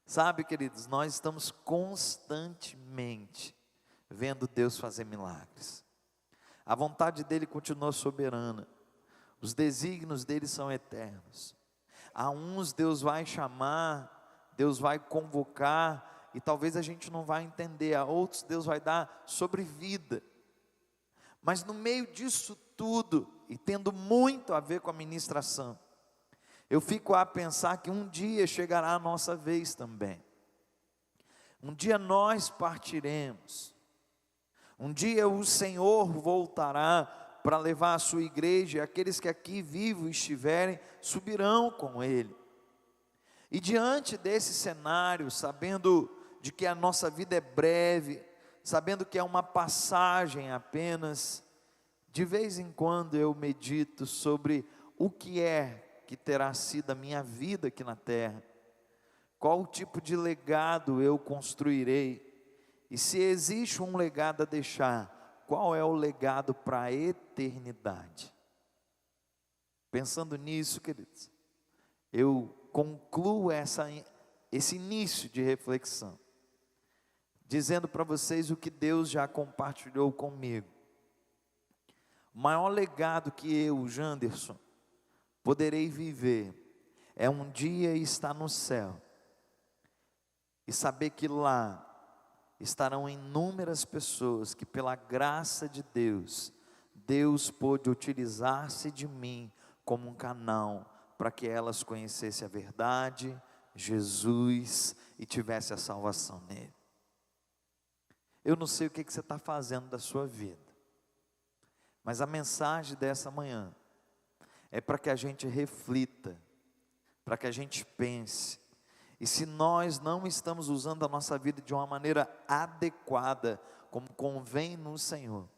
Sabe, queridos, nós estamos constantemente vendo Deus fazer milagres. A vontade dele continua soberana. Os desígnios dele são eternos. A uns Deus vai chamar, Deus vai convocar, e talvez a gente não vai entender. A outros Deus vai dar sobrevida. Mas no meio disso tudo, e tendo muito a ver com a ministração, eu fico a pensar que um dia chegará a nossa vez também. Um dia nós partiremos. Um dia o Senhor voltará para levar a sua igreja, e aqueles que aqui vivos estiverem, subirão com Ele. E diante desse cenário, sabendo de que a nossa vida é breve, sabendo que é uma passagem apenas, de vez em quando eu medito sobre o que é que terá sido a minha vida aqui na terra, qual tipo de legado eu construirei, e se existe um legado a deixar, qual é o legado para a eternidade? Pensando nisso, queridos, eu concluo esse início de reflexão, dizendo para vocês o que Deus já compartilhou comigo. O maior legado que eu, Janderson, poderei viver é um dia estar no céu e saber que lá estarão inúmeras pessoas que pela graça de Deus, Deus pôde utilizar-se de mim como um canal para que elas conhecessem a verdade, Jesus, e tivessem a salvação nele. Eu não sei o que você está fazendo da sua vida, mas a mensagem dessa manhã é para que a gente reflita, para que a gente pense, e se nós não estamos usando a nossa vida de uma maneira adequada, como convém no Senhor,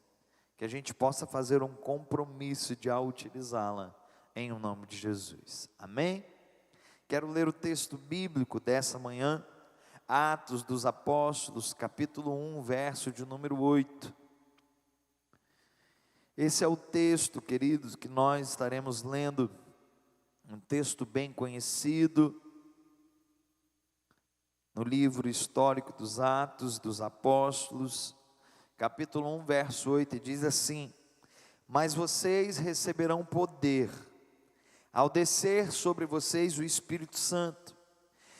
que a gente possa fazer um compromisso de a utilizá-la, em o nome de Jesus, amém? Quero ler o texto bíblico dessa manhã, Atos dos Apóstolos, capítulo 1, verso de número 8, esse é o texto, queridos, que nós estaremos lendo, um texto bem conhecido, no livro histórico dos Atos dos Apóstolos, capítulo 1, verso 8, e diz assim: mas vocês receberão poder, ao descer sobre vocês o Espírito Santo,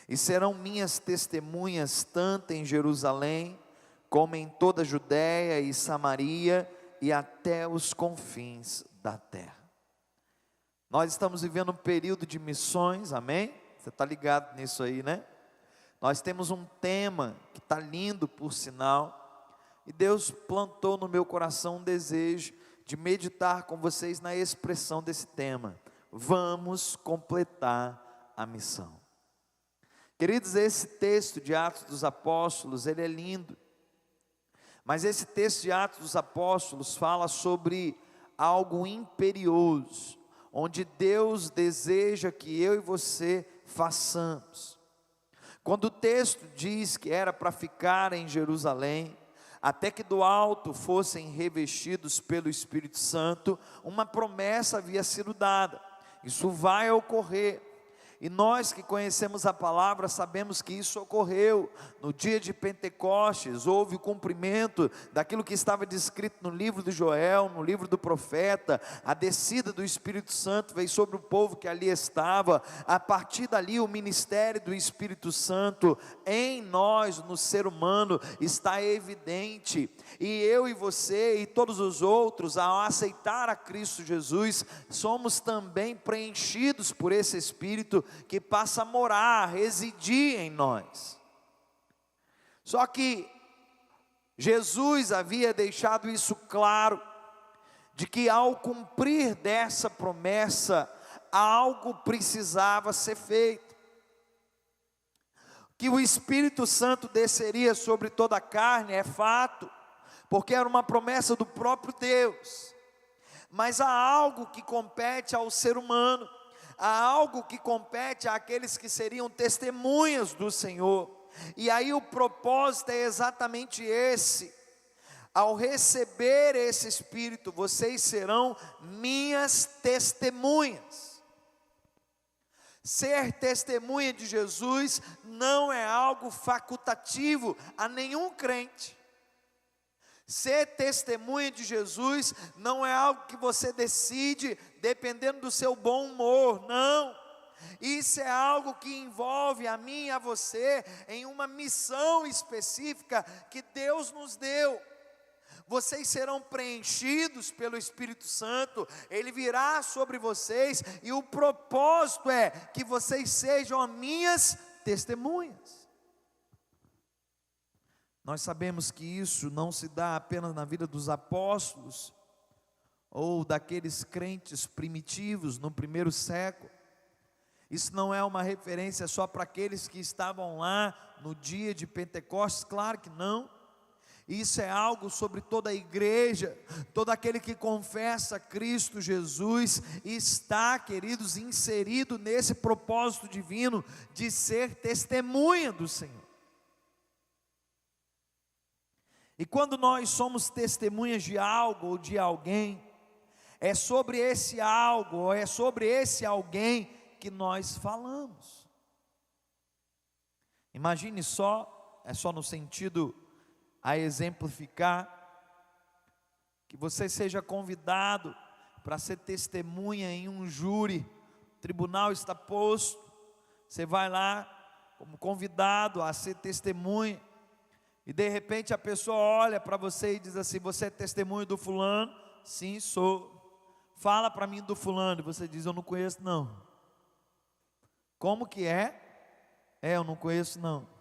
e serão minhas testemunhas, tanto em Jerusalém, como em toda a Judéia e Samaria, e até os confins da terra. Nós estamos vivendo um período de missões, amém? Você está ligado nisso aí, né? Nós temos um tema que está lindo por sinal, e Deus plantou no meu coração um desejo de meditar com vocês na expressão desse tema: vamos completar a missão. Queridos, esse texto de Atos dos Apóstolos, ele é lindo, mas esse texto de Atos dos Apóstolos fala sobre algo imperioso, onde Deus deseja que eu e você façamos. Quando o texto diz que era para ficar em Jerusalém, até que do alto fossem revestidos pelo Espírito Santo, uma promessa havia sido dada, isso vai ocorrer. E nós que conhecemos a palavra sabemos que isso ocorreu no dia de Pentecostes. Houve o cumprimento daquilo que estava descrito no livro de Joel, no livro do profeta. A descida do Espírito Santo veio sobre o povo que ali estava. A partir dali o ministério do Espírito Santo em nós, no ser humano, está evidente. E eu e você e todos os outros, ao aceitar a Cristo Jesus, somos também preenchidos por esse Espírito que passa a morar, a residir em nós. Só que Jesus havia deixado isso claro, de que ao cumprir dessa promessa, algo precisava ser feito. Que o Espírito Santo desceria sobre toda a carne, é fato, porque era uma promessa do próprio Deus. Mas há algo que compete ao ser humano, há algo que compete àqueles que seriam testemunhas do Senhor, e aí o propósito é exatamente esse: ao receber esse Espírito, vocês serão minhas testemunhas. Ser testemunha de Jesus não é algo facultativo a nenhum crente. Ser testemunha de Jesus não é algo que você decide dependendo do seu bom humor, não. Isso é algo que envolve a mim e a você em uma missão específica que Deus nos deu. Vocês serão preenchidos pelo Espírito Santo, Ele virá sobre vocês, e o propósito é que vocês sejam as minhas testemunhas. Nós sabemos que isso não se dá apenas na vida dos apóstolos, ou daqueles crentes primitivos no primeiro século. Isso não é uma referência só para aqueles que estavam lá no dia de Pentecostes, claro que não. Isso é algo sobre toda a igreja, todo aquele que confessa Cristo Jesus, está, queridos, inserido nesse propósito divino de ser testemunha do Senhor. E quando nós somos testemunhas de algo ou de alguém, é sobre esse algo, ou é sobre esse alguém que nós falamos. Imagine só, é só no sentido a exemplificar, que você seja convidado para ser testemunha em um júri, o tribunal está posto, você vai lá como convidado a ser testemunha, e de repente a pessoa olha para você e diz assim: você é testemunho do fulano? Sim, sou. Fala para mim do fulano, e você diz: eu não conheço não. Como que é? Eu não conheço não.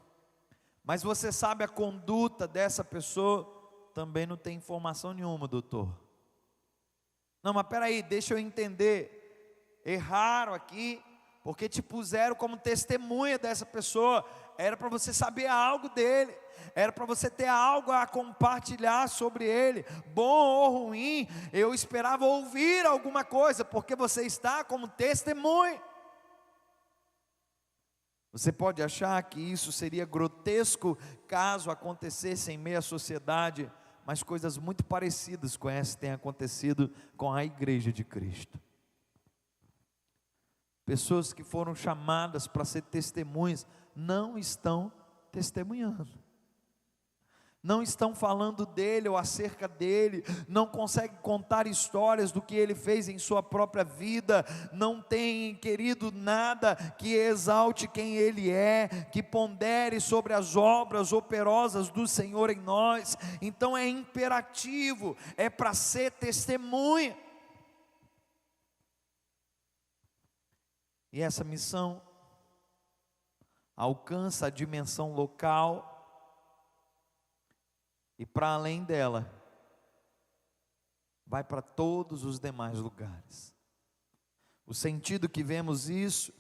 Mas você sabe a conduta dessa pessoa? Também não tem informação nenhuma, doutor. Não, mas peraí, deixa eu entender. Erraram aqui, porque te puseram como testemunha dessa pessoa. Era para você saber algo dele, era para você ter algo a compartilhar sobre ele, bom ou ruim. Eu esperava ouvir alguma coisa, porque você está como testemunha. Você pode achar que isso seria grotesco caso acontecesse em meio à sociedade, mas coisas muito parecidas com essa têm acontecido com a igreja de Cristo. Pessoas que foram chamadas para ser testemunhas não estão testemunhando, não estão falando dele ou acerca dele, não conseguem contar histórias do que ele fez em sua própria vida, não tem, querido, nada que exalte quem ele é, que pondere sobre as obras operosas do Senhor em nós. Então é imperativo, é para ser testemunha. E essa missão alcança a dimensão local, e para além dela, vai para todos os demais lugares. O sentido que vemos isso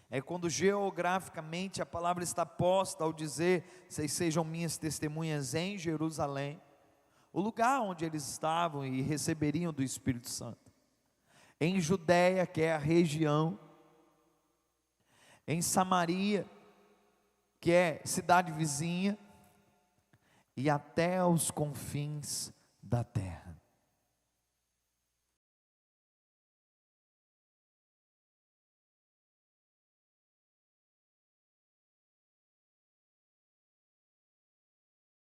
é quando geograficamente a palavra está posta ao dizer: vocês sejam minhas testemunhas em Jerusalém, o lugar onde eles estavam e receberiam do Espírito Santo, em Judéia, que é a região, em Samaria, que é cidade vizinha, e até os confins da terra.